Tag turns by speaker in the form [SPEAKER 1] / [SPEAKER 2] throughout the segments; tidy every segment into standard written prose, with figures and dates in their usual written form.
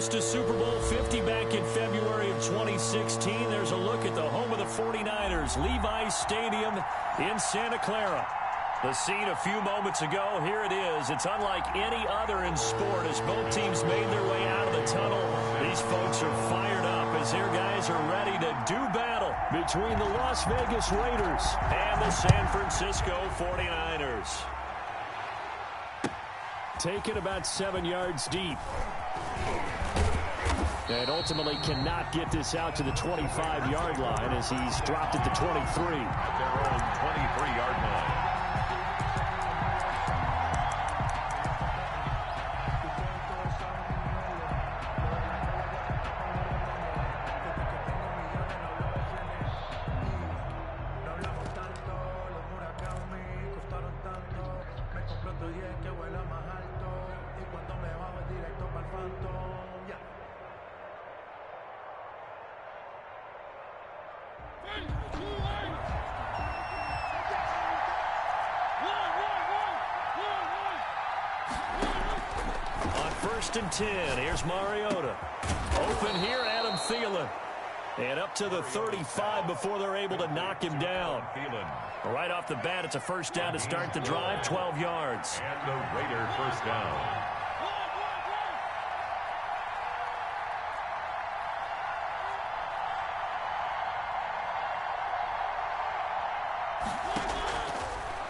[SPEAKER 1] lost to Super Bowl 50 back in February of 2016. There's a look at the home of the 49ers, Levi's Stadium in Santa Clara. The scene a few moments ago, here it is. It's unlike any other in sport as both teams made their way out of the tunnel. These folks are fired up as their guys are ready to do battle between the Las Vegas Raiders and the San Francisco 49ers. Taken about 7 yards deep. And ultimately cannot get this out to the 25-yard line as he's dropped at the 23.
[SPEAKER 2] At their own 23-yard line.
[SPEAKER 1] First and 10. Here's Mariota. Open here, Adam Thielen. And up to the 35 before they're able to knock him down. Right off the bat, it's a first down to start the drive, 12 yards.
[SPEAKER 2] And the Raider first down.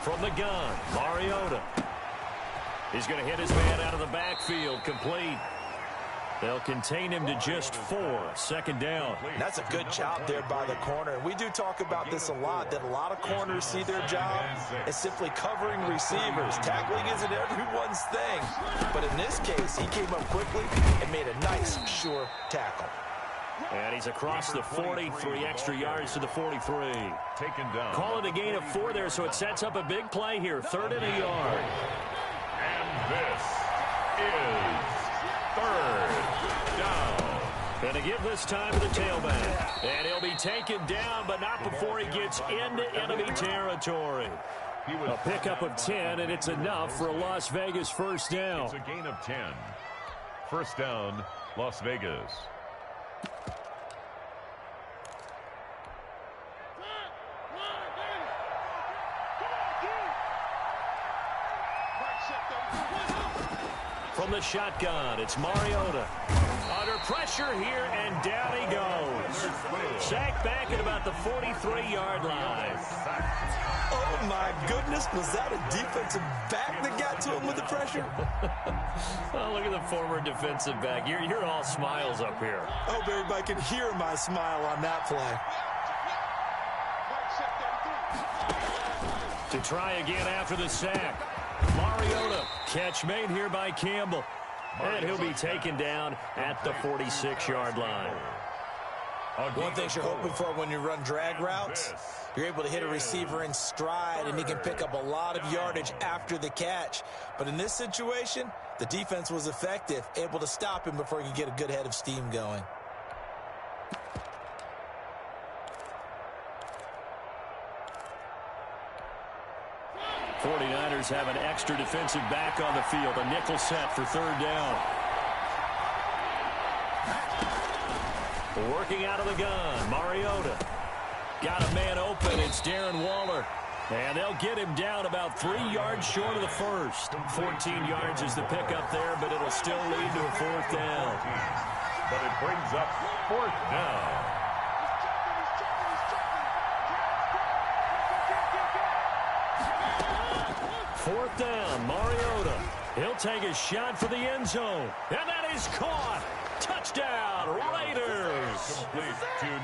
[SPEAKER 1] From the gun, Mariota. He's going to hit his man out of the backfield, complete. They'll contain him to just 4, second down.
[SPEAKER 3] That's a good job there by the corner. We do talk about this a lot, that a lot of corners see their job as simply covering receivers. Tackling isn't everyone's thing. But in this case, he came up quickly and made a nice, sure tackle.
[SPEAKER 1] And he's across the 40, 3 extra yards to the 43.
[SPEAKER 2] Taken down.
[SPEAKER 1] Call it a gain of 4 there, so it sets up a big play here, 3rd and a yard.
[SPEAKER 2] And this is 3rd down.
[SPEAKER 1] Going to give this time to the tailback. And he'll be taken down, but not before he gets into enemy territory. A pickup of 10, and it's enough for a Las Vegas first down.
[SPEAKER 2] It's a gain of 10. First down, Las Vegas.
[SPEAKER 1] From the shotgun, it's Mariota. Under pressure here, and down he goes. Sacked back at about the 43-yard line.
[SPEAKER 3] Oh, my goodness. Was that a defensive back that got to him with the pressure?
[SPEAKER 1] Oh, look at the former defensive back. You're all smiles up here.
[SPEAKER 3] I hope everybody can hear my smile on that play.
[SPEAKER 1] To try again after the sack. Mariota, catch made here by Campbell. And he'll be taken down at the 46-yard line.
[SPEAKER 3] One thing you're hoping for when you run drag routes, you're able to hit a receiver in stride, and he can pick up a lot of yardage after the catch. But in this situation, the defense was effective, able to stop him before he could get a good head of steam going.
[SPEAKER 1] '49ers have an extra defensive back on the field. A nickel set for 3rd down. Working out of the gun, Mariota. Got a man open. It's Darren Waller. And they'll get him down about 3 yards short of the first. 14 yards is the pickup there, but it'll still lead to a 4th down.
[SPEAKER 2] But it brings up 4th down.
[SPEAKER 1] Fourth down, Mariota. He'll take a shot for the end zone. And that is caught. Touchdown, Raiders.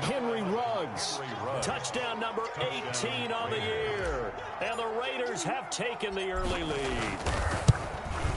[SPEAKER 1] Henry Ruggs. Touchdown number 18 on the year. And the Raiders have taken the early lead.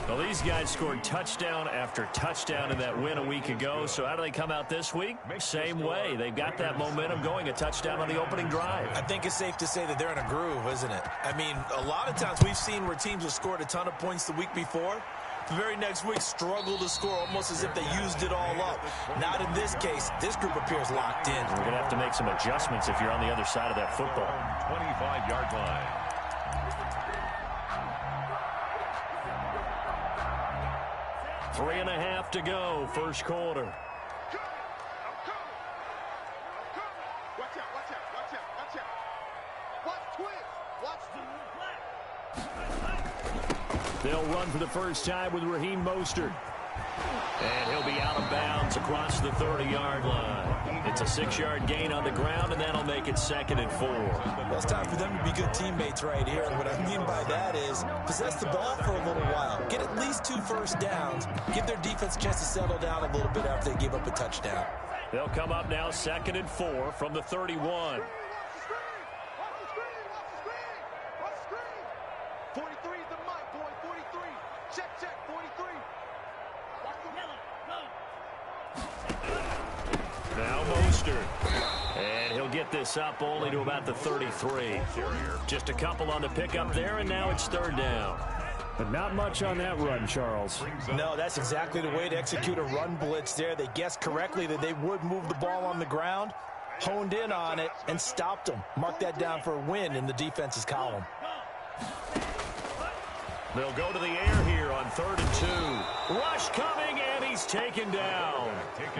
[SPEAKER 1] Well, these guys scored touchdown after touchdown in that win a week ago. So how do they come out this week? Same way. They've got that momentum going, a touchdown on the opening drive.
[SPEAKER 3] I think it's safe to say that they're in a groove, isn't it? I mean, a lot of times we've seen where teams have scored a ton of points the week before. The very next week struggle to score almost as if they used it all up. Not in this case. This group appears locked in.
[SPEAKER 1] We're going to have to make some adjustments if you're on the other side of that football.
[SPEAKER 2] 25-yard line.
[SPEAKER 1] 3.5 to go, first quarter. They'll run for the first time with Raheem Mostert. And he'll be out of bounds across the 30-yard line. It's a 6-yard gain on the ground, and that'll make it 2nd and 4.
[SPEAKER 3] Well, it's time for them to be good teammates right here. And what I mean by that is possess the ball for a little while. Get at least 2 first downs. Give their defense a chance to settle down a little bit after they give up a touchdown.
[SPEAKER 1] They'll come up now 2nd and 4 from the 31.
[SPEAKER 4] 43 is the mic, boy. 43. Check, 43.
[SPEAKER 1] Now Mostert. And he'll get this up only to about the 33. Just a couple on the pickup there, and now it's 3rd down. But not much on that run, Charles.
[SPEAKER 3] No, that's exactly the way to execute a run blitz there. They guessed correctly that they would move the ball on the ground, honed in on it, and stopped them. Mark that down for a win in the defense's column.
[SPEAKER 1] They'll go to the air here on 3rd and 2. Rush coming, and he's taken down.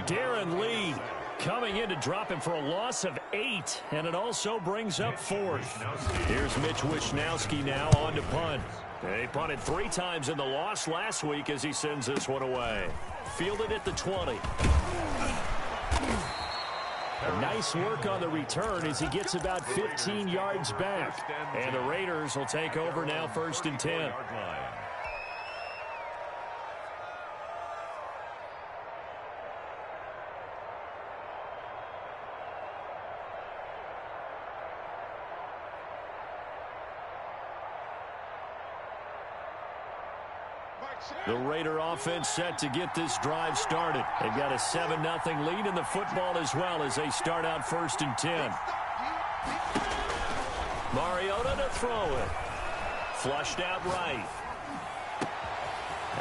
[SPEAKER 1] Darren Lee coming in to drop him for a loss of 8, and it also brings up 4th. Here's Mitch Wishnowsky now on to punt. They punted 3 times in the loss last week as he sends this one away. Fielded at the 20. Nice work on the return as he gets about 15 yards back. And the Raiders will take over now 1st and 10. The Raider offense set to get this drive started. They've got a 7-0 lead in the football as well as they start out 1st and 10. Mariota to throw it. Flushed out right.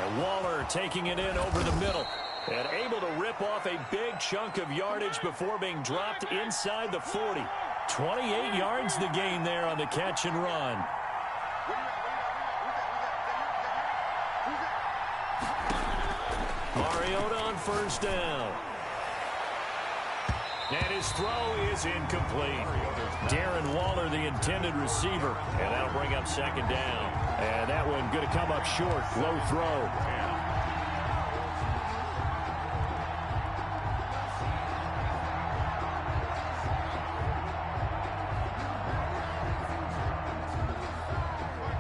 [SPEAKER 1] And Waller taking it in over the middle. And able to rip off a big chunk of yardage before being dropped inside the 40. 28 yards the gain there on the catch and run. Mariota on 1st down. And his throw is incomplete. Darren Waller, the intended receiver. And that'll bring up 2nd down. And that one going to come up short. Low throw.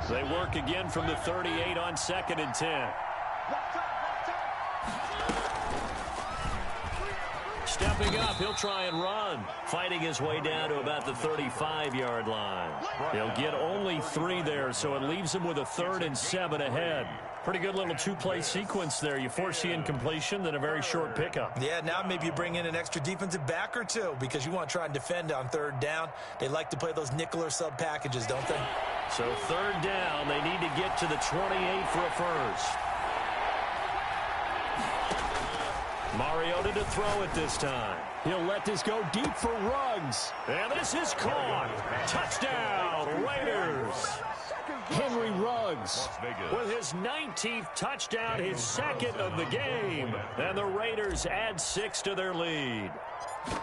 [SPEAKER 1] They work again from the 38 on 2nd and 10. Stepping up, he'll try and run. Fighting his way down to about the 35-yard line. He'll get only 3 there, so it leaves him with a 3rd and 7 ahead. Pretty good little 2-play sequence there. You force the incompletion, then a very short pickup.
[SPEAKER 3] Yeah, now maybe you bring in an extra defensive back or 2 because you want to try and defend on 3rd down. They like to play those nickel or sub packages, don't they?
[SPEAKER 1] So 3rd down, they need to get to the 28 for a first. Mariota to throw it this time. He'll let this go deep for Ruggs. And this is caught. Touchdown, Raiders. Henry Ruggs with his 19th touchdown, his 2nd of the game. And the Raiders add 6 to their lead.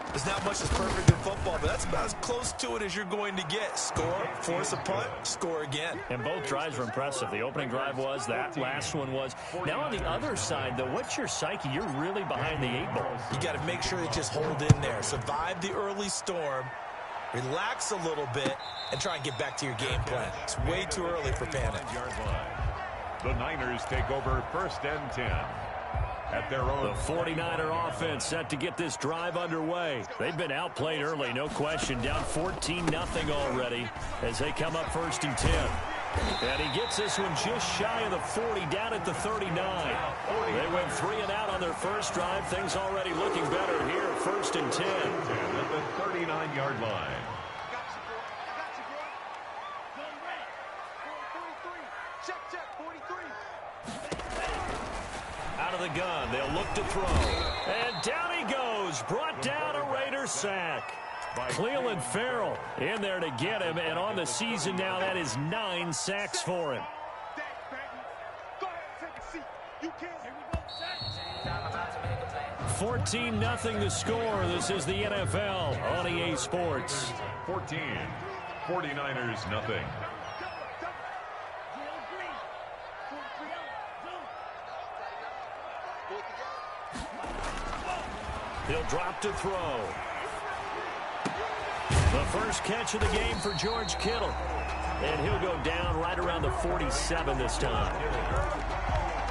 [SPEAKER 3] There's not much that's perfect in football, but that's about as close to it as you're going to get. Score, force a punt, score again.
[SPEAKER 1] And both drives were impressive. The opening drive was, that last one was. Now on the other side, though, what's your psyche? You're really behind the 8 ball.
[SPEAKER 3] You got to make sure you just hold in there. Survive the early storm, relax a little bit, and try and get back to your game plan. It's way too early for panic.
[SPEAKER 2] The Niners take over 1st and 10. At their own.
[SPEAKER 1] The 49er offense set to get this drive underway. They've been outplayed early, no question. Down 14-0 already as they come up 1st and 10. And he gets this one just shy of the 40, down at the 39. They went 3 and out on their first drive. Things already looking better here, 1st and 10.
[SPEAKER 2] At the 39-yard line.
[SPEAKER 1] Out of the gun, they'll look to throw. And down he goes, brought down a Raider sack. Clelin Ferrell in there to get him, and on the season now, that is 9 sacks for him.
[SPEAKER 4] You can't.
[SPEAKER 1] 14-0 the score. This is the NFL on EA Sports.
[SPEAKER 2] 14. 49ers nothing.
[SPEAKER 1] He'll drop to throw. The first catch of the game for George Kittle. And he'll go down right around the 47 this time.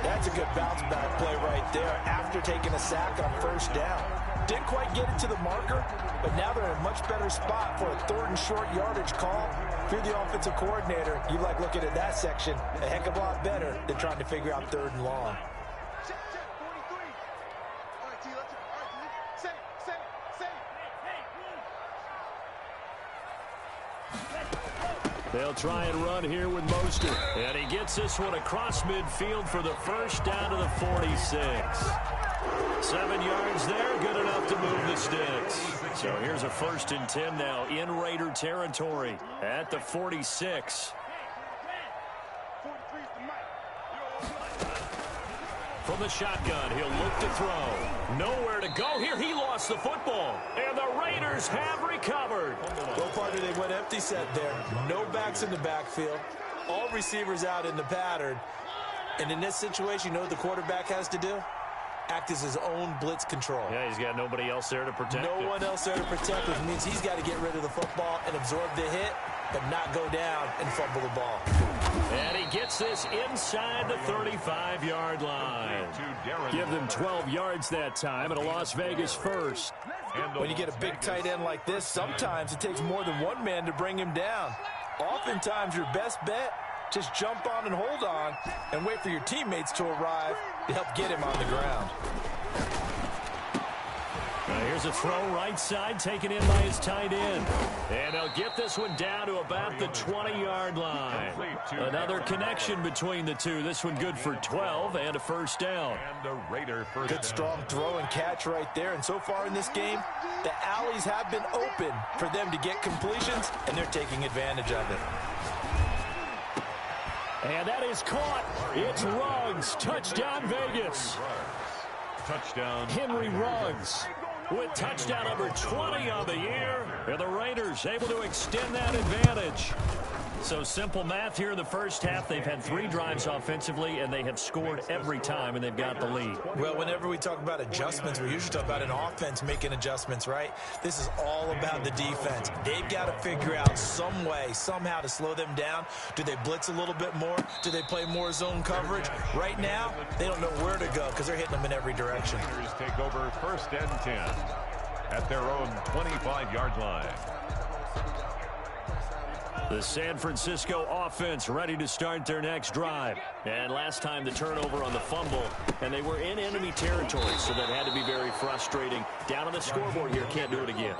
[SPEAKER 3] That's a good bounce-back play right there after taking a sack on first down. Didn't quite get it to the marker, but now they're in a much better spot for a 3rd and short yardage call. If you're the offensive coordinator, you like looking at that section a heck of a lot better than trying to figure out 3rd and long.
[SPEAKER 4] Check, 43. All right, T, let's go. All right, T. Say.
[SPEAKER 1] They'll try and run here with Mostert. And he gets this one across midfield for the first down to the 46. 7 yards there, good enough to move the sticks. So here's a 1st and 10 now in Raider territory at the 46. From the shotgun, he'll look to throw. Nowhere to go here. He lost the football. And the Raiders have recovered.
[SPEAKER 3] Well, partner, they went empty set there. No backs in the backfield. All receivers out in the pattern. And in this situation, you know what the quarterback has to do? Act as his own blitz control.
[SPEAKER 1] Yeah, he's got nobody else there to protect
[SPEAKER 3] him. No one else there to protect, which means he's got to get rid of the football and absorb the hit, but not go down and fumble the ball.
[SPEAKER 1] And he gets this inside the 35-yard line. Give them 12 yards that time and a Las Vegas first.
[SPEAKER 3] When you get a big tight end like this, sometimes it takes more than one man to bring him down. Oftentimes, your best bet, just jump on and hold on and wait for your teammates to arrive to help get him on the ground.
[SPEAKER 1] Now here's a throw right side, taken in by his tight end. And they'll get this one down to about the 20-yard line. Another connection between the two. This one good for 12 and a first down.
[SPEAKER 3] Good strong throw and catch right there. And so far in this game, the alleys have been open for them to get completions, and they're taking advantage of it.
[SPEAKER 1] And that is caught. It's Ruggs. Touchdown, Vegas.
[SPEAKER 2] Touchdown.
[SPEAKER 1] Henry Ruggs with touchdown number 20 on the year. And the Raiders able to extend that advantage. So simple math here in the first half. They've had 3 drives offensively, and they have scored every time, and they've got the lead.
[SPEAKER 3] Well, whenever we talk about adjustments, we usually talk about an offense making adjustments, right? This is all about the defense. They've got to figure out some way, somehow to slow them down. Do they blitz a little bit more? Do they play more zone coverage? Right now, they don't know where to go because they're hitting them in every direction.
[SPEAKER 2] Raiders take over 1st and 10 at their own 25-yard line.
[SPEAKER 1] The San Francisco offense ready to start their next drive. And last time the turnover on the fumble, and they were in enemy territory, so that had to be very frustrating. Down on the scoreboard here, can't do it again.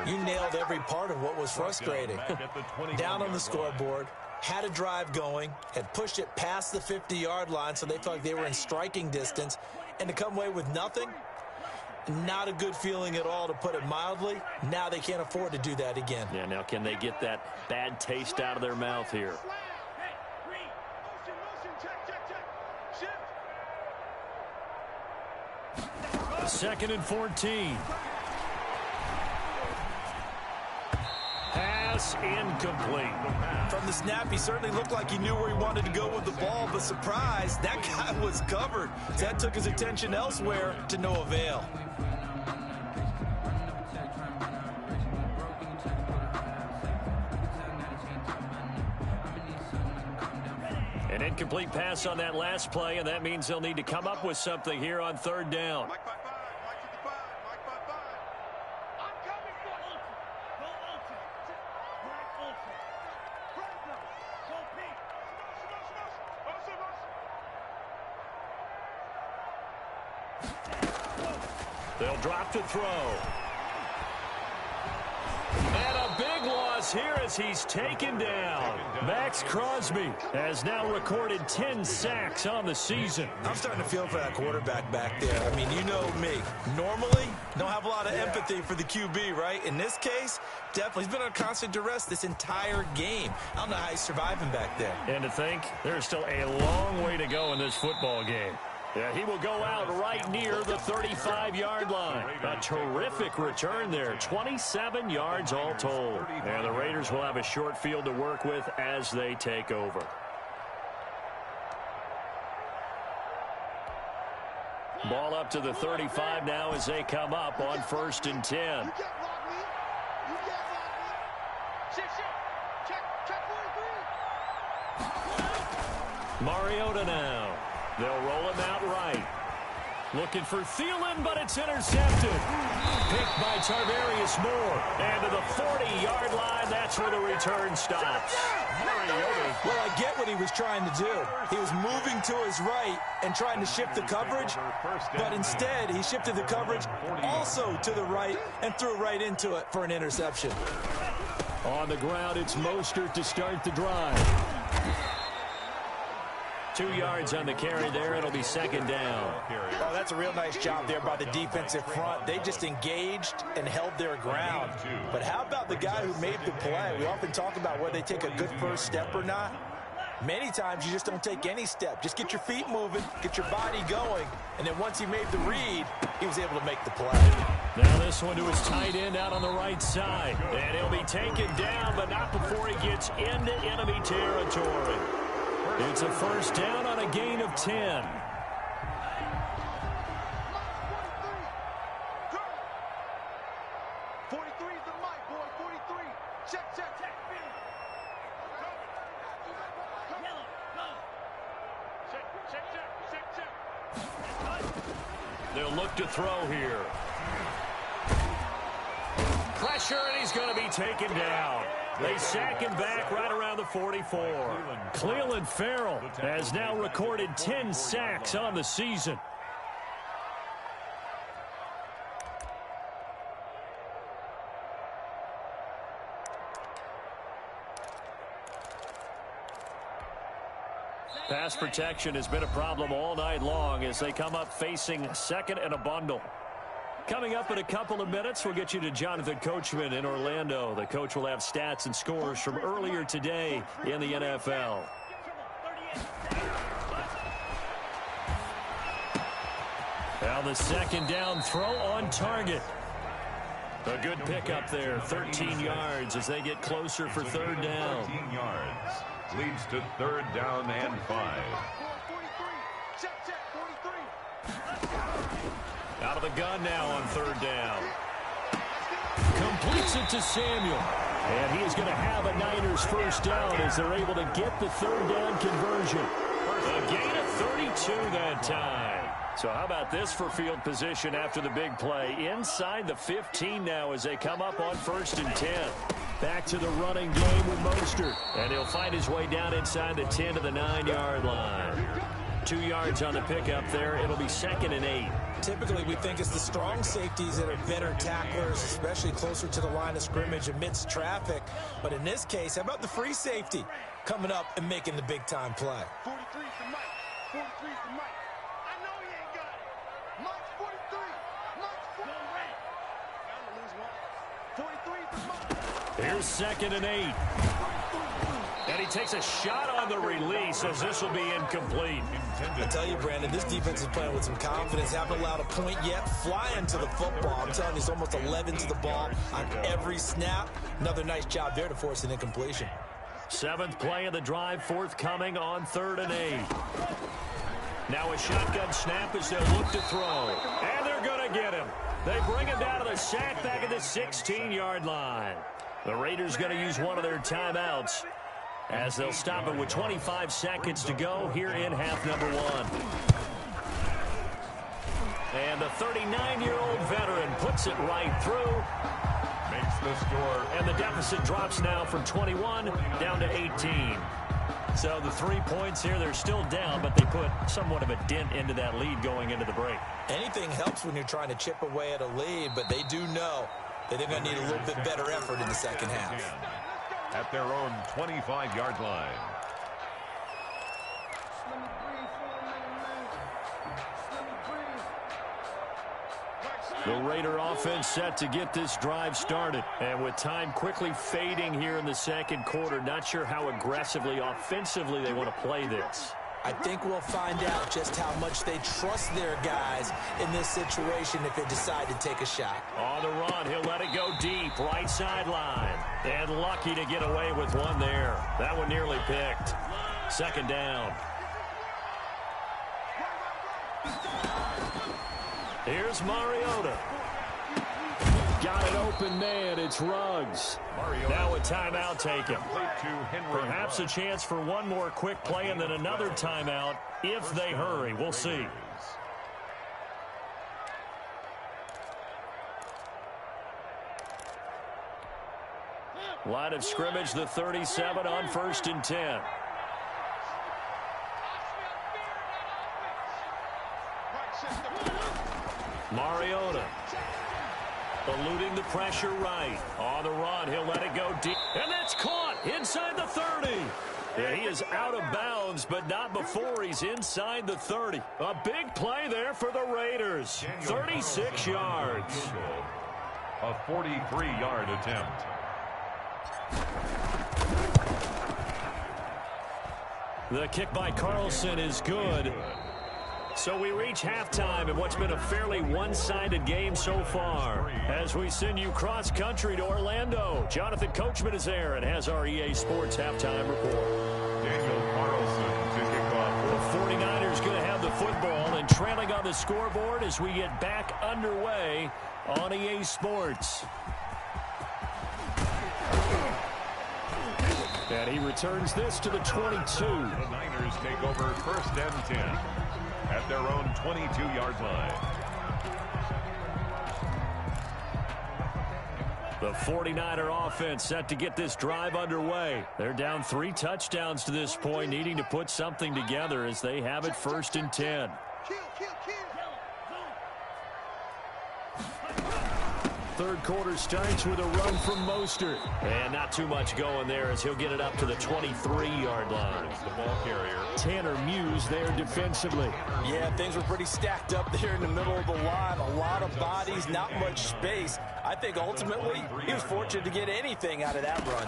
[SPEAKER 3] You nailed every part of what was frustrating. Down on the scoreboard, had a drive going, had pushed it past the 50-yard line, so they felt like they were in striking distance, and to come away with nothing, not a good feeling at all, to put it mildly. Now they can't afford to do that again.
[SPEAKER 1] Yeah, now can they get that bad taste out of their mouth here? 2nd and 14. Pass incomplete.
[SPEAKER 3] From the snap, he certainly looked like he knew where he wanted to go with the ball, but surprise, that guy was covered. So that took his attention elsewhere to no avail.
[SPEAKER 1] An incomplete pass on that last play, and that means they'll need to come up with something here on 3rd down. They'll drop to throw. And a big loss here as he's taken down. Max Crosby has now recorded 10 sacks on the season.
[SPEAKER 3] I'm starting to feel for that quarterback back there. I mean, you know me. Normally, don't have a lot of empathy for the QB, right? In this case, definitely. He's been on constant duress this entire game. I don't know how he's surviving back there.
[SPEAKER 1] And to think, there's still a long way to go in this football game. Yeah, he will go out right near the 35-yard line. A terrific return there. 27 yards all told. And the Raiders will have a short field to work with as they take over. Ball up to the 35 now as they come up on 1st and 10.
[SPEAKER 4] You can't block me. You can't block me. Check 43.
[SPEAKER 1] Mariota now. They'll roll him out right. Looking for Thielen, but it's intercepted. Picked by Tarvarius Moore. And to the 40-yard line, that's where the return stops.
[SPEAKER 3] Well, I get what he was trying to do. He was moving to his right and trying to shift the coverage, but instead he shifted the coverage also to the right and threw right into it for an interception.
[SPEAKER 1] On the ground, it's Mostert to start the drive. 2 yards on the carry there. It'll be 2nd down.
[SPEAKER 3] Oh, that's a real nice job there by the defensive front. They just engaged and held their ground. But how about the guy who made the play? We often talk about whether they take a good first step or not. Many times you just don't take any step. Just get your feet moving, get your body going, and then once he made the read, he was able to make the play.
[SPEAKER 1] Now this one to his tight end out on the right side. And he'll be taken down, but not before he gets into enemy territory. It's a 1st down on a gain of 10. They'll look to throw here. Pressure, and he's going to be taken down. They sack him back right around the 44. Clelin Ferrell has now recorded 10 sacks on the season. Pass protection has been a problem all night long as they come up facing 2nd and a bundle. Coming up in a couple of minutes, we'll get you to Jonathan Coachman in Orlando. The coach will have stats and scores from earlier today in the NFL. Now the 2nd down throw on target. A good pickup there, 13 yards as they get closer for 3rd down.
[SPEAKER 2] 13 yards leads to 3rd down and 5.
[SPEAKER 1] Out of the gun now on 3rd down. Completes it to Samuel. And he is going to have a Niners 1st down as they're able to get the 3rd down conversion. A gain of 32 that time. So how about this for field position after the big play? Inside the 15 now as they come up on 1st and 10. Back to the running game with Mostert. And he'll find his way down inside the 10 to the 9-yard line. 2 yards on the pickup there. It'll be 2nd and 8.
[SPEAKER 3] Typically, we think it's the strong safeties that are better tacklers, especially closer to the line of scrimmage amidst traffic. But in this case, how about the free safety coming up and making the big-time play?
[SPEAKER 4] 43 is the Mike. 43 is the Mike. I know he ain't got it. Mike's 43. Mike's 43. I'm going to lose one. 43 is the Mike.
[SPEAKER 1] Here's 2nd and 8. And he takes a shot on the release as this will be incomplete.
[SPEAKER 3] I tell you, Brandon, this defense is playing with some confidence. Haven't allowed a point yet. Flying to the football. I'm telling you, it's almost 11 to the ball on every snap. Another nice job there to force an incompletion.
[SPEAKER 1] 7th play of the drive forthcoming on 3rd and 8. Now a shotgun snap as they'll look to throw. And they're going to get him. They bring him down to the sack back at the 16-yard line. The Raiders going to use one of their timeouts as they'll stop it with 25 seconds to go here in half number 1. And the 39-year-old veteran puts it right through.
[SPEAKER 2] Makes the score.
[SPEAKER 1] And the deficit drops now from 21 down to 18. So the 3 points here, they're still down, but they put somewhat of a dent into that lead going into the break.
[SPEAKER 3] Anything helps when you're trying to chip away at a lead, but they do know that they're going to need a little bit better effort in the second half.
[SPEAKER 2] At their own 25-yard line.
[SPEAKER 1] The Raider offense set to get this drive started. And with time quickly fading here in the second quarter, not sure how aggressively, offensively they want to play this.
[SPEAKER 3] I think we'll find out just how much they trust their guys in this situation if they decide to take a shot.
[SPEAKER 1] On the run, he'll let it go deep, right sideline. And lucky to get away with one there. That one nearly picked. Second down. Here's Mariota. Got an open man. It's Ruggs. Now a timeout taken. Perhaps a chance for one more quick play and then another timeout if they hurry. We'll see. Line of scrimmage, the 37 on 1st and 10. Mariota. Eluding the pressure right. On the run, he'll let it go deep. And that's caught inside the 30. Yeah, he is out of bounds, but not before he's inside the 30. A big play there for the Raiders. 36 yards.
[SPEAKER 2] A 43-yard attempt.
[SPEAKER 1] The kick by Carlson is good. So we reach halftime in what's been a fairly one-sided game so far. As we send you cross-country to Orlando, Jonathan Coachman is there and has our EA Sports halftime report.
[SPEAKER 2] Daniel Carlson to kick off.
[SPEAKER 1] The 49ers going to have the football and trailing on the scoreboard as we get back underway on EA Sports. And he returns this to the 22.
[SPEAKER 2] The Niners take over 1st and 10 at their own 22-yard line.
[SPEAKER 1] The 49er offense set to get this drive underway. They're down 3 touchdowns to this point, needing to put something together as they have it 1st and 10. Third quarter starts with a run from Mostert. And not too much going there as he'll get it up to the 23-yard line.
[SPEAKER 2] The ball carrier.
[SPEAKER 1] Tanner Muse there defensively.
[SPEAKER 3] Yeah, things were pretty stacked up there in the middle of the line. A lot of bodies, not much space. I think ultimately he was fortunate to get anything out of that run.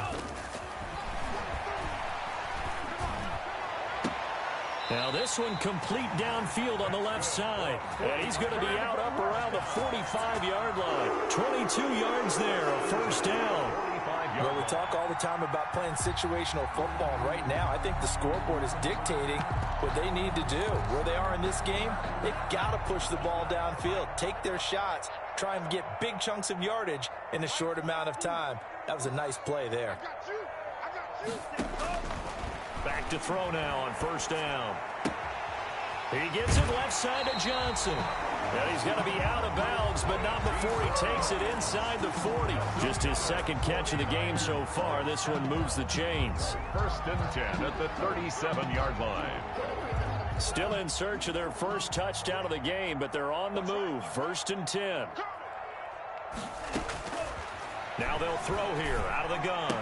[SPEAKER 1] Now this one complete downfield on the left side. And he's going to be out up around the 45-yard line. 22 yards there, a 1st down.
[SPEAKER 3] Well, we talk all the time about playing situational football. And right now, I think the scoreboard is dictating what they need to do. Where they are in this game, they've got to push the ball downfield, take their shots, try and get big chunks of yardage in a short amount of time. That was a nice play there.
[SPEAKER 4] I got you.
[SPEAKER 1] Back to throw now on 1st down. He gets it left side to Johnson. And he's going to be out of bounds, but not before he takes it inside the 40. Just his 2nd catch of the game so far. This one moves the chains.
[SPEAKER 2] 1st and 10 at the 37-yard line.
[SPEAKER 1] Still in search of their first touchdown of the game, but they're on the move. 1st and 10. Now they'll throw here out of the gun.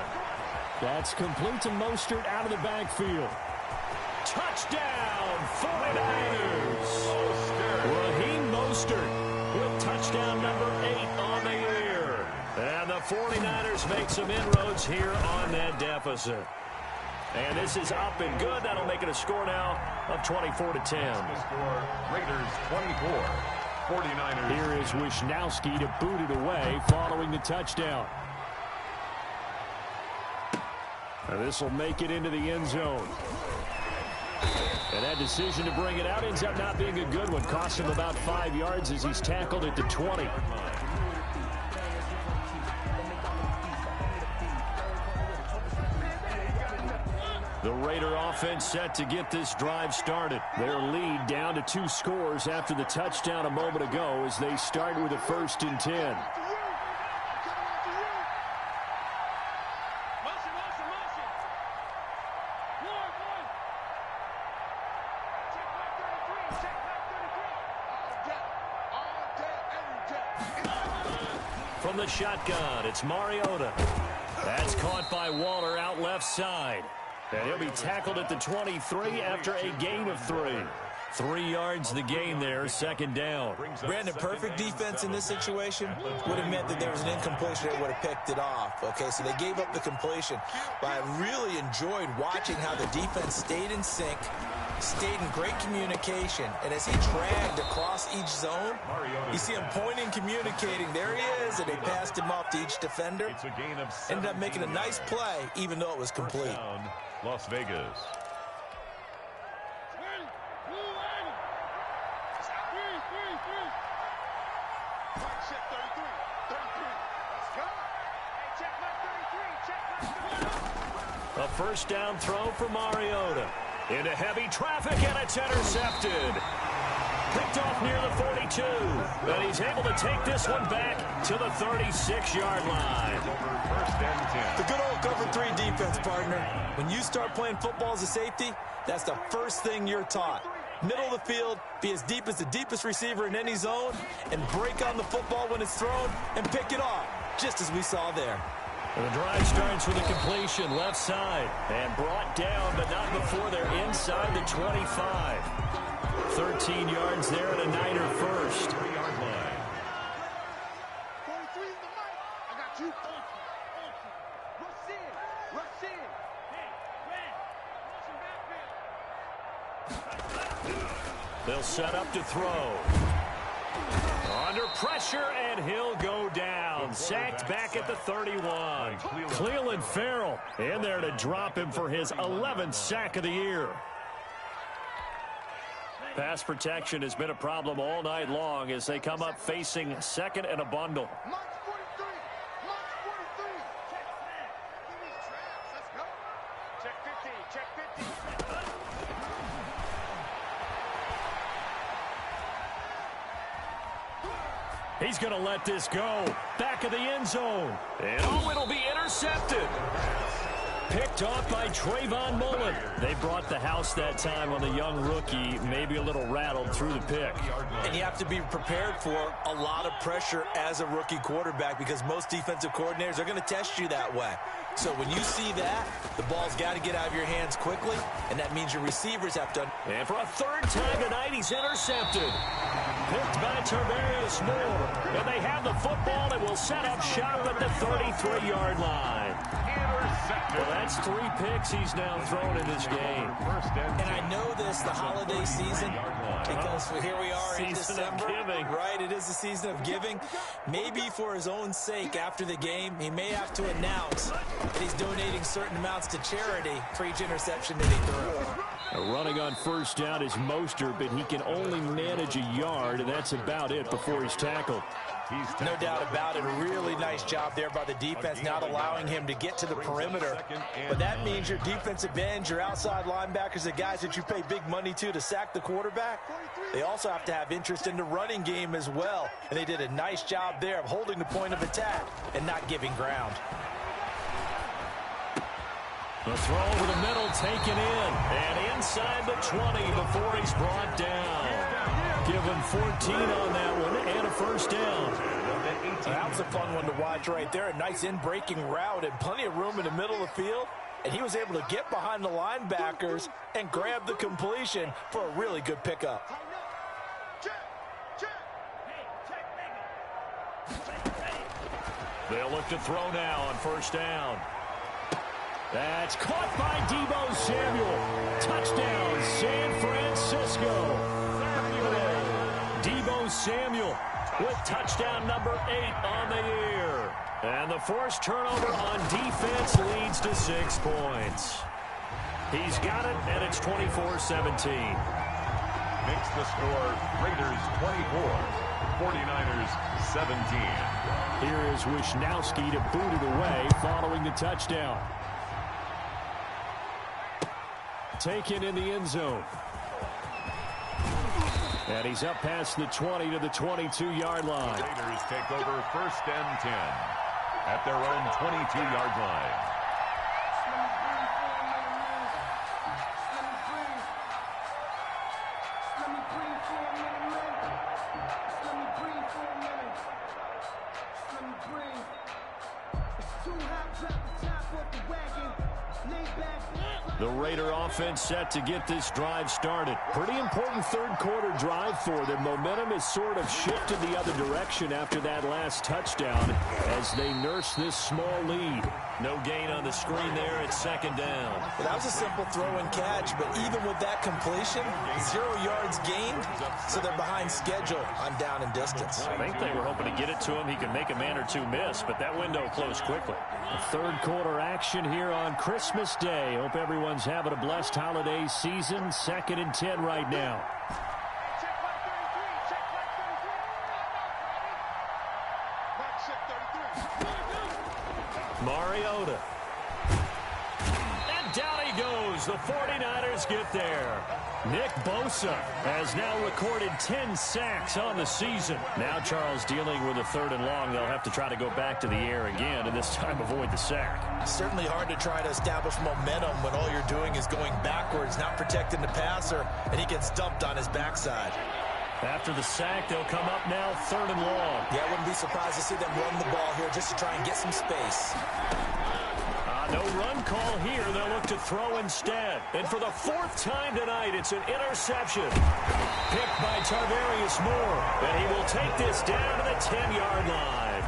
[SPEAKER 1] That's complete to Mostert out of the backfield. Touchdown, 49ers. Raheem Mostert with touchdown number 8 on the year. And the 49ers make some inroads here on that deficit. And this is up and good. That'll make it a score now of 24-10.
[SPEAKER 2] The score, Raiders 24, 49ers.
[SPEAKER 1] Here is Wisnowski to boot it away following the touchdown. And this will make it into the end zone. And that decision to bring it out ends up not being a good one. Cost him about 5 yards as he's tackled at the 20. The Raider offense set to get this drive started. Their lead down to 2 scores after the touchdown a moment ago as they start with a 1st and 10. From the shotgun, it's Mariota. That's caught by Waller out left side. And he'll be tackled at the 23 after a gain of 3. 3 yards the gain there, 2nd down.
[SPEAKER 3] Brandon, perfect defense in this situation would have meant that there was an incompletion that would have picked it off. Okay, so they gave up the completion. But I really enjoyed watching how the defense stayed in sync. stayed in great communication, and as he dragged across each zone, you see him pointing, communicating. There he is, and they passed him off to each defender.
[SPEAKER 2] It's a gain of 17
[SPEAKER 3] Ended up making a nice play, even though it was complete.
[SPEAKER 2] First down, Las Vegas.
[SPEAKER 1] A first down throw for Mariota. Into heavy traffic, and it's intercepted. Picked off near the 42. And he's able to take this one back to the 36-yard line.
[SPEAKER 2] First and 10.
[SPEAKER 3] The good old cover 3 defense, partner. When you start playing football as a safety, that's the first thing you're taught. Middle of the field, be as deep as the deepest receiver in any zone, and break on the football when it's thrown and pick it off, just as we saw there.
[SPEAKER 1] And the drive starts with a completion left side and brought down, but not before they're inside the 25. 13 yards there and a Niner first.
[SPEAKER 2] 3-yard line.
[SPEAKER 4] 43 is the mic. I got you. Rush in. Rush in. Hey,
[SPEAKER 1] They'll set up to throw. Under pressure, and he'll go down. Sacked back at the 31. Clelin Ferrell in there to drop him for his 11th sack of the year. Pass protection has been a problem all night long as they come up facing second and a bundle.
[SPEAKER 4] March 43. March 43. Give me traps. Let's go. Check 15. Check 15.
[SPEAKER 1] He's going to let this go. Back of the end zone. And oh, it'll be intercepted. Picked off by Trayvon Mullen. They brought the house that time on the young rookie, maybe a little rattled through the pick.
[SPEAKER 3] And you have to be prepared for a lot of pressure as a rookie quarterback because most defensive coordinators are going to test you that way. So when you see that, the ball's got to get out of your hands quickly, and that means your receivers have to.
[SPEAKER 1] And for a third time tonight, he's intercepted. Picked by Tarvarius Moore. And they have the football and will set up shop at the 33-yard line. Well, that's 3 picks he's now thrown in this game.
[SPEAKER 3] And I know this, the holiday season, because here we are in December. Right, it is the season of giving. Maybe for his own sake after the game, he may have to announce that he's donating certain amounts to charity for each interception that he threw.
[SPEAKER 1] Running on first down is Mostert, but he can only manage a yard, and that's about it before he's tackled.
[SPEAKER 3] No doubt about it. A really nice job there by the defense, not allowing him to get to the perimeter. But that means your defensive ends, your outside linebackers, the guys that you pay big money to sack the quarterback, they also have to have interest in the running game as well. And they did a nice job there of holding the point of attack and not giving ground.
[SPEAKER 1] The throw over the middle taken in. And inside the 20 before he's brought down. Give him 14 on that one and a first down.
[SPEAKER 3] That was a fun one to watch right there. A nice in-breaking route and plenty of room in the middle of the field. And he was able to get behind the linebackers and grab the completion for a really good pickup.
[SPEAKER 1] They'll look to throw now on first down. That's caught by Deebo Samuel. Touchdown, San Francisco. Deebo Samuel with touchdown number 8 on the year. And the forced turnover on defense leads to 6 points. He's got it, and it's 24-17.
[SPEAKER 2] Makes the score Raiders 24, 49ers 17.
[SPEAKER 1] Here is Wisnowski to boot it away following the touchdown. Taken in the end zone. And he's up past the 20 to the 22-yard line.
[SPEAKER 2] Raiders take over first and 10 at their own 22-yard line.
[SPEAKER 1] The Raider offense set to get this drive started. Pretty important third-quarter drive for them. Momentum has sort of shifted the other direction after that last touchdown as they nurse this small lead. No gain on the screen there at second down.
[SPEAKER 3] Well, that was a simple throw and catch, but even with that completion, 0 yards gained, so they're behind schedule on down and distance.
[SPEAKER 1] I think they were hoping to get it to him. He could make a man or two miss, but that window closed quickly. Third-quarter action here on Christmas Day. Hope everyone's having a blessed holiday season. 2nd and 10 right now. Mariota. And down he goes. The 49ers get there. Nick Bosa has now recorded 10 sacks on the season. Now Charles dealing with a 3rd and long. They'll have to try to go back to the air again and this time avoid the sack.
[SPEAKER 3] Certainly hard to try to establish momentum when all you're doing is going backwards, not protecting the passer, and he gets dumped on his backside.
[SPEAKER 1] After the sack, they'll come up now 3rd and long.
[SPEAKER 3] Yeah, I wouldn't be surprised to see them run the ball here just to try and get some space.
[SPEAKER 1] No run call here. They'll look to throw instead. And for the 4th time tonight, it's an interception. Picked by Tarvarius Moore. And he will take this down to the 10-yard line.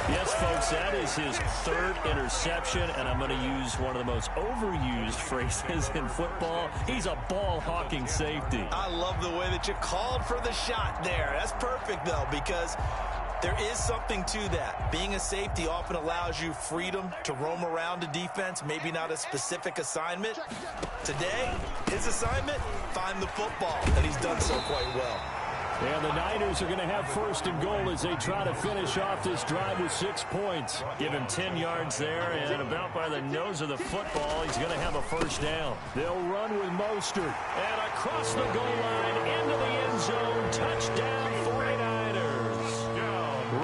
[SPEAKER 1] Yes, folks, that is his 3rd interception, and I'm going to use one of the most overused phrases in football. He's a ball-hawking safety.
[SPEAKER 3] I love the way that you called for the shot there. That's perfect, though, because there is something to that. Being a safety often allows you freedom to roam around a defense, maybe not a specific assignment. Today, his assignment, find the football, and he's done so quite well.
[SPEAKER 1] And the Niners are going to have 1st and goal as they try to finish off this drive with 6 points. Give him 10 yards there, and about by the nose of the football, he's going to have a 1st down. They'll run with Mostert. And across the goal line, into the end zone, touchdown 49ers.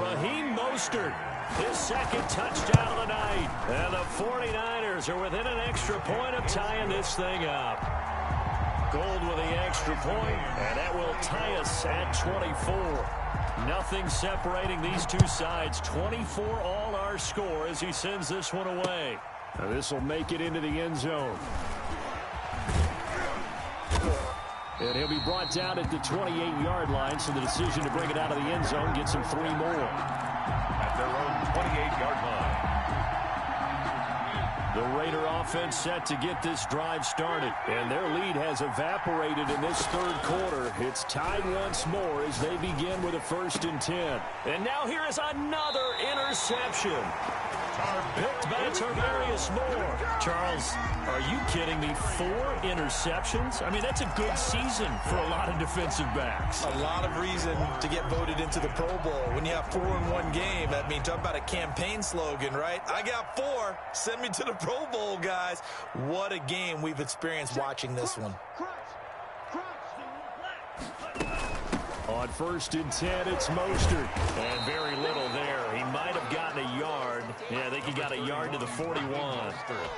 [SPEAKER 1] Raheem Mostert, his 2nd touchdown of the night. And the 49ers are within an extra point of tying this thing up. Gold with the extra point, and that will tie us at 24. Nothing separating these two sides. 24 all our score as he sends this one away. Now this will make it into the end zone. And he'll be brought down at the 28-yard line, so the decision to bring it out of the end zone gets him 3 more.
[SPEAKER 2] At their own 28-yard line.
[SPEAKER 1] The Raider offense set to get this drive started, and their lead has evaporated in this 3rd quarter. It's tied once more as they begin with a 1st and 10. And now here is another interception. Picked by Tarvarius Moore. Charles, are you kidding me? 4 interceptions? I mean, that's a good season for a lot of defensive backs.
[SPEAKER 3] A lot of reason to get voted into the Pro Bowl. When you have 4 in one game, I mean, talk about a campaign slogan, right? I got 4. Send me to the Pro Bowl, guys. What a game we've experienced watching this one.
[SPEAKER 1] On 1st and 10, it's Mostert. And very little there. He might have gotten a yard. Yeah, I think he got a yard to the 41.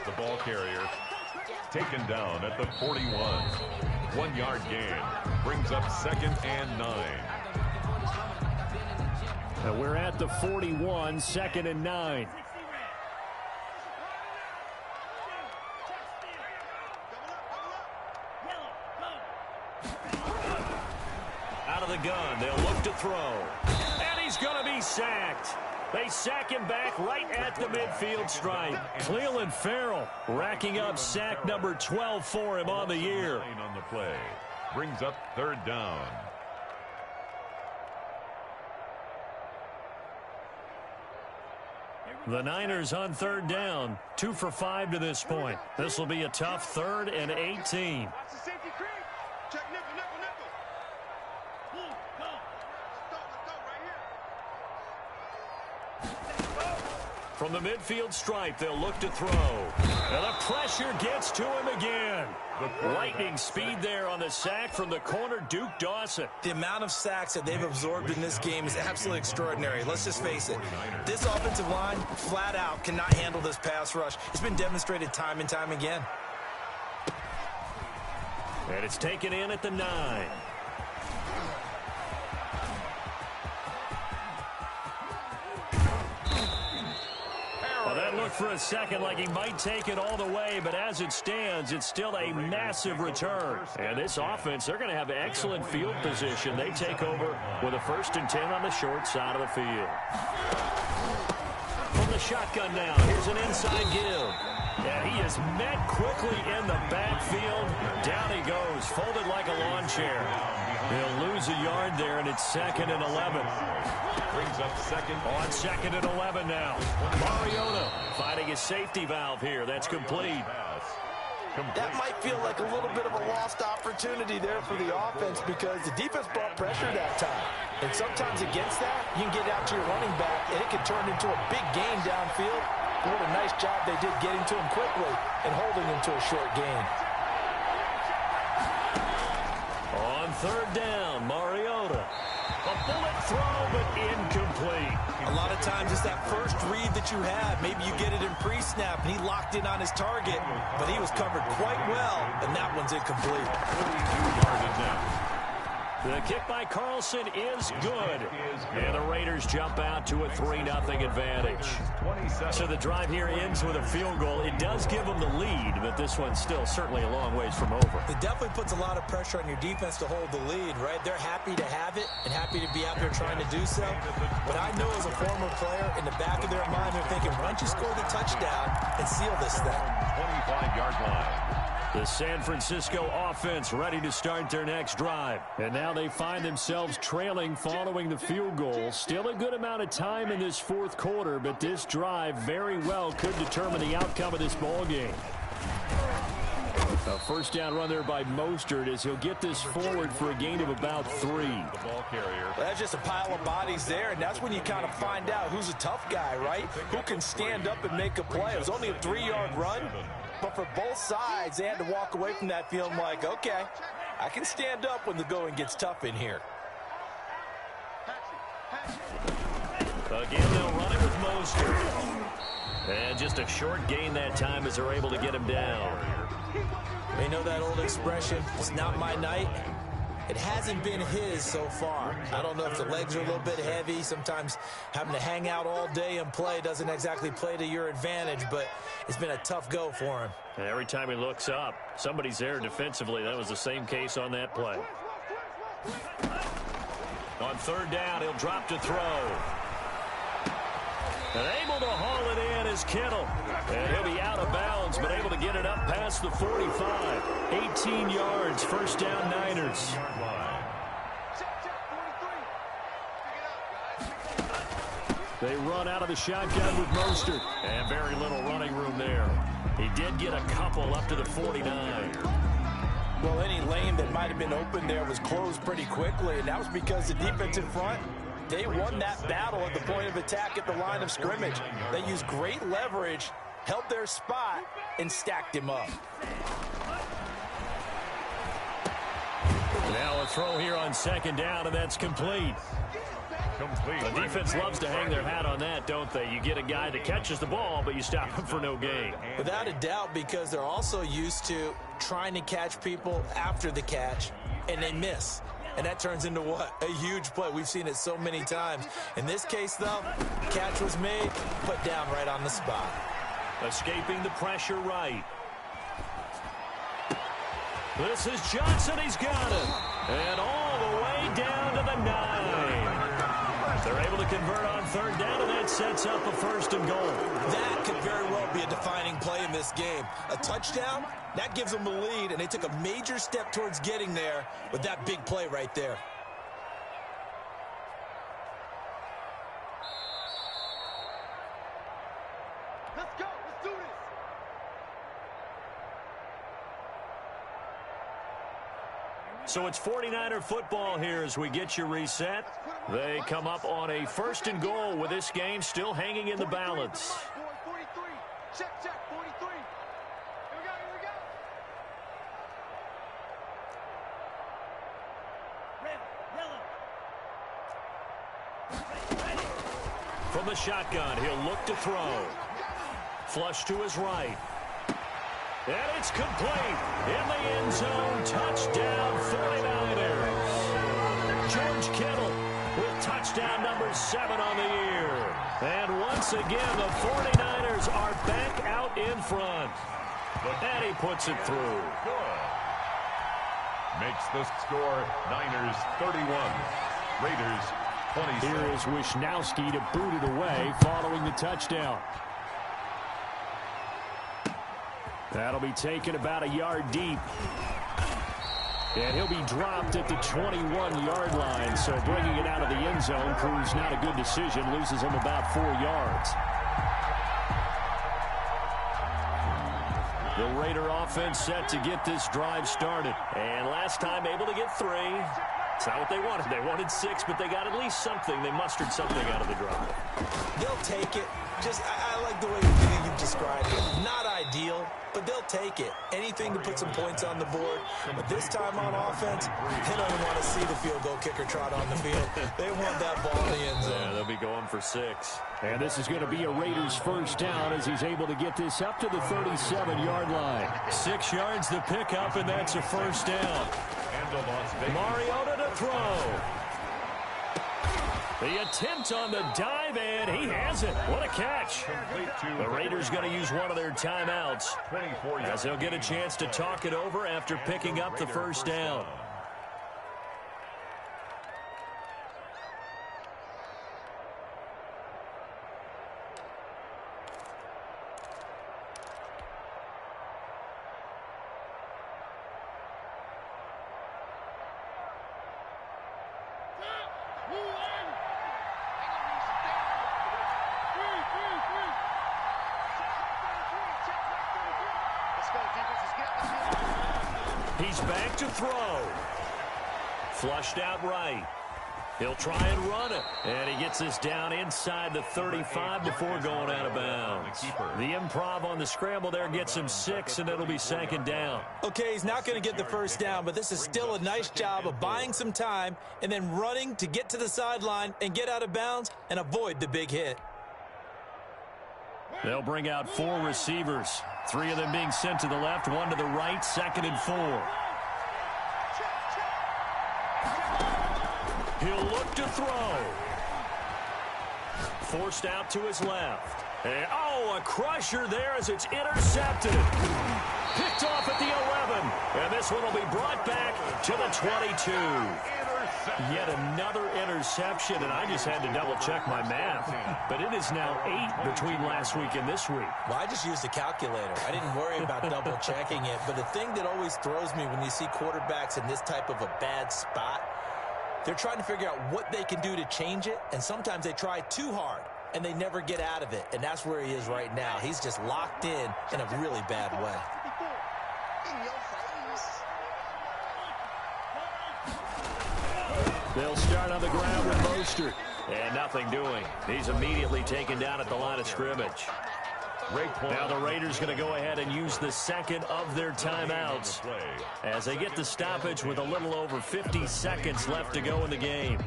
[SPEAKER 2] The ball carrier taken down at the 41. 1-yard gain brings up 2nd and 9.
[SPEAKER 1] And we're at the 41, 2nd and 9. Out of the gun, they'll look to throw. And he's going to be sacked. They sack him back right at the midfield stripe. Clelin Ferrell racking up sack number 12 for him on the year.
[SPEAKER 2] On the play brings up 3rd down.
[SPEAKER 1] The Niners on 3rd down, 2 for 5 to this point. This will be a tough 3rd and 18. From the midfield stripe, they'll look to throw. And the pressure gets to him again. Lightning speed there on the sack from the corner, Duke Dawson.
[SPEAKER 3] The amount of sacks that they've absorbed in this game is absolutely extraordinary. Let's just face it. This offensive line, flat out, cannot handle this pass rush. It's been demonstrated time and time again.
[SPEAKER 1] And it's taken in at the 9. looked for a second like he might take it all the way, but as it stands, it's still a massive return. And this offense, they're going to have excellent field position. They take over with a 1st and 10 on the short side of the field. From the shotgun now, here's an inside give. And he is met quickly in the backfield. Down he goes, folded like a lawn chair. He'll lose a yard there, and it's 2nd and 11.
[SPEAKER 2] Brings up second.
[SPEAKER 1] On 2nd and 11 now. Mariota finding his safety valve here. That's complete.
[SPEAKER 3] That might feel like a little bit of a lost opportunity there for the offense because the defense brought pressure that time. And sometimes against that, you can get out to your running back, and it can turn into a big gain downfield. What a nice job they did getting to him quickly and holding him to a short gain.
[SPEAKER 1] On 3rd down, Mariota. A bullet throw, but incomplete.
[SPEAKER 3] A lot of times it's that first read that you have. Maybe you get it in pre-snap, and he locked in on his target, but he was covered quite well, and that one's incomplete.
[SPEAKER 2] 42 yards now.
[SPEAKER 1] The kick by Carlson is good. And the Raiders jump out to a 3-0 advantage. So the drive here ends with a field goal. It does give them the lead, but this one's still certainly a long ways from over.
[SPEAKER 3] It definitely puts a lot of pressure on your defense to hold the lead, right? They're happy to have it and happy to be out there trying to do so. But I know as a former player, in the back of their mind, they're thinking, why don't you score the touchdown and seal this thing?
[SPEAKER 2] 25-yard line.
[SPEAKER 1] The San Francisco offense ready to start their next drive. And now they find themselves trailing following the field goal. Still a good amount of time in this 4th quarter, but this drive very well could determine the outcome of this ball game. A 1st down run there by Mostert as he'll get this forward for a gain of about 3.
[SPEAKER 2] The ball carrier.
[SPEAKER 3] Well, that's just a pile of bodies there, and that's when you kind of find out who's a tough guy, right? Who can stand up and make a play. It was only a 3-yard run. But for both sides, they had to walk away from that feeling like, okay, I can stand up when the going gets tough in here.
[SPEAKER 1] Again, they'll run it with Mostert. And just a short gain that time as they're able to get him down.
[SPEAKER 3] They know that old expression, it's not my night. It hasn't been his so far. I don't know if the legs are a little bit heavy. Sometimes having to hang out all day and play doesn't exactly play to your advantage, but it's been a tough go for him.
[SPEAKER 1] And every time he looks up, somebody's there defensively. That was the same case on that play. On 3rd down, he'll drop to throw. And able to haul it in is Kittle. And he'll be out of bounds, but able to get it up past the 45. 18 yards, 1st down Niners. They run out of the shotgun with Mostert. And very little running room there. He did get a couple up to the 49.
[SPEAKER 3] Well, any lane that might have been open there was closed pretty quickly, and that was because the defense in front, they won that battle at the point of attack at the line of scrimmage. They used great leverage, held their spot, and stacked him up.
[SPEAKER 1] Now a throw here on 2nd down, and that's complete. The defense loves to hang their hat on that, don't they? You get a guy that catches the ball, but you stop him for no gain.
[SPEAKER 3] Without a doubt, because they're also used to trying to catch people after the catch, and they miss. And that turns into what? A huge play. We've seen it so many times. In this case, though, catch was made, put down right on the spot.
[SPEAKER 1] Escaping the pressure right. This is Johnson. He's got it. And all the way down to the 9. They're able to convert on 3rd down, and that sets up a 1st and goal.
[SPEAKER 3] That could very well be a defining play in this game. A touchdown, that gives them the lead, and they took a major step towards getting there with that big play right there.
[SPEAKER 4] Let's go. Let's do this.
[SPEAKER 1] So it's 49er football here as we get you reset. They come up on a 1st and goal with this game still hanging in the balance.
[SPEAKER 4] 43. Check, 43. Here we go.
[SPEAKER 1] From the shotgun, he'll look to throw. Flush to his right. And it's complete. In the end zone, touchdown 49ers. George Kittle with Touchdown number 7 on the year. And once again, the 49ers are back out in front. And he puts it through.
[SPEAKER 2] Good. Makes the score Niners 31. Raiders 26.
[SPEAKER 1] Here is Wishnowski to boot it away following the touchdown. That'll be taken about a yard deep. And he'll be dropped at the 21-yard line. So bringing it out of the end zone proves not a good decision. Loses him about 4 yards. The Raider offense set to get this drive started. And last time able to get 3. It's not what they wanted. They wanted 6, but they got at least something. They mustered something out of the drive.
[SPEAKER 3] They'll take it. I like the way you've described it. Not ideal, but they'll take it. Anything to put some points on the board. But this time on offense, they don't even want to see the field goal kicker trot on the field. They want that ball in the end zone.
[SPEAKER 1] Yeah, they'll be going for 6. And this is going to be a Raiders first down as he's able to get this up to the 37-yard line. 6 yards to pick up, and that's a first down. Mariota to throw. The attempt on the dive, and he has it. What a catch. The Raiders going to use one of their timeouts as they'll get a chance to talk it over after picking up the first down. He's back to throw. Flushed out right. He'll try and run it. And he gets this down inside the 35 before going out of bounds. The improv on the scramble there gets him 6, and it'll be 2nd down.
[SPEAKER 3] Okay, he's not going to get the first down, but this is still a nice job of buying some time and then running to get to the sideline and get out of bounds and avoid the big hit.
[SPEAKER 1] They'll bring out 4 receivers. 3 of them being sent to the left, 1 to the right, 2nd and 4. He'll look to throw. Forced out to his left. And, a crusher there as it's intercepted. Picked off at the 11. And this one will be brought back to the 22. Yet another interception, and I just had to double-check my math. But it is now 8 between last week and this week.
[SPEAKER 3] Well, I just used a calculator. I didn't worry about double-checking it. But the thing that always throws me when you see quarterbacks in this type of a bad spot, they're trying to figure out what they can do to change it, and sometimes they try too hard, and they never get out of it. And that's where he is right now. He's just locked in a really bad way.
[SPEAKER 1] They'll start on the ground with Mostert. And nothing doing. He's immediately taken down at the line of scrimmage. Now the Raiders going to go ahead and use the 2nd of their timeouts as they get the stoppage with a little over 50 seconds left to go in the game.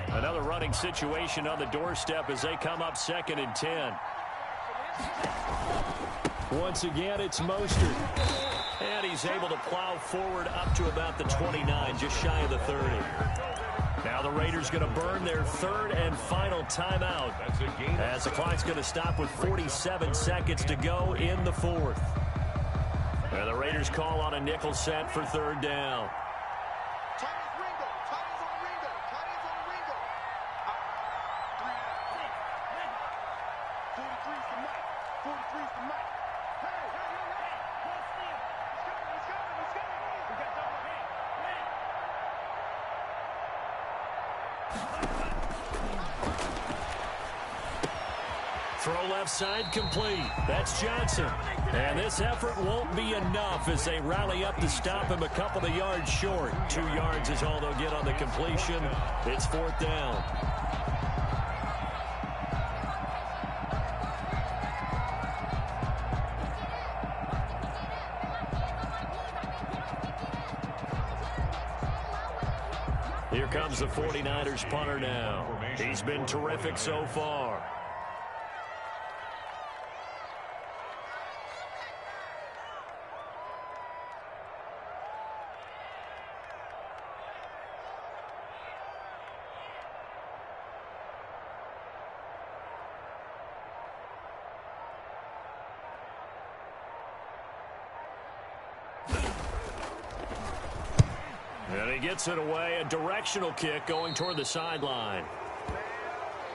[SPEAKER 1] Another running situation on the doorstep as they come up 2nd and 10. Once again, it's Mostert. And he's able to plow forward up to about the 29, just shy of the 30. Now the Raiders going to burn their 3rd and final timeout as the clock's going to stop with 47 seconds to go in the 4th. And the Raiders call on a nickel set for 3rd down. Throw left side complete. That's Johnson. And this effort won't be enough as they rally up to stop him a couple of yards short. 2 yards is all they'll get on the completion. It's 4th down. Here comes the 49ers punter now. He's been terrific so far. gets it away. A directional kick going toward the sideline.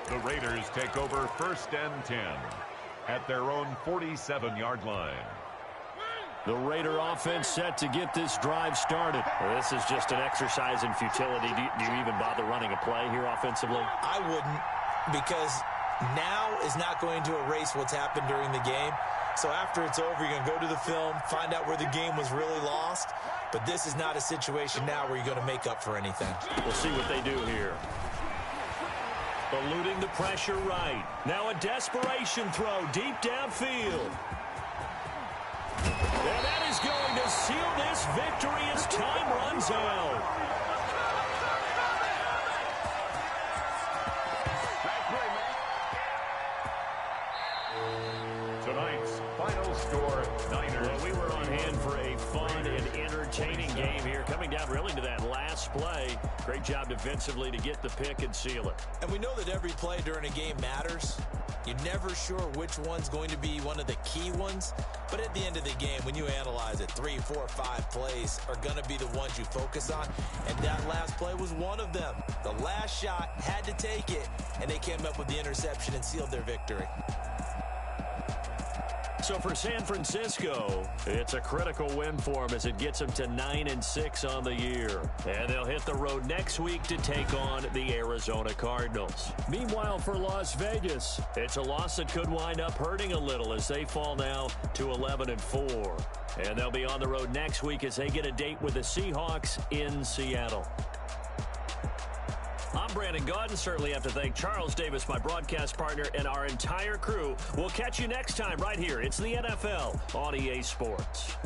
[SPEAKER 2] The Raiders take over 1st and 10 at their own 47-yard line.
[SPEAKER 1] The Raider offense set to get this drive started. Well, this is just an exercise in futility. Do you even bother running a play here offensively?
[SPEAKER 3] I wouldn't, because now is not going to erase what's happened during the game. So after it's over, you're going to go to the film, find out where the game was really lost. But this is not a situation now where you're going to make up for anything.
[SPEAKER 1] We'll see what they do here. Eluding the pressure right. Now a desperation throw deep downfield. And that is going to seal this victory as time runs out.
[SPEAKER 2] Tonight's final score, Niners.
[SPEAKER 1] Well, we were on hand for a fun and entertaining game here. Coming down really to that last play. Great job defensively to get the pick and seal it.
[SPEAKER 3] And we know that every play during a game matters. You're never sure which one's going to be one of the key ones. But at the end of the game, when you analyze it, 3, 4, 5 plays are going to be the ones you focus on. And that last play was one of them. The last shot had to take it, and they came up with the interception and sealed their victory.
[SPEAKER 1] So for San Francisco, it's a critical win for them as it gets them to 9-6 on the year. And they'll hit the road next week to take on the Arizona Cardinals. Meanwhile, for Las Vegas, it's a loss that could wind up hurting a little as they fall now to 11-4. And they'll be on the road next week as they get a date with the Seahawks in Seattle. I'm Brandon Gaudin. Certainly have to thank Charles Davis, my broadcast partner, and our entire crew. We'll catch you next time right here. It's the NFL on EA Sports.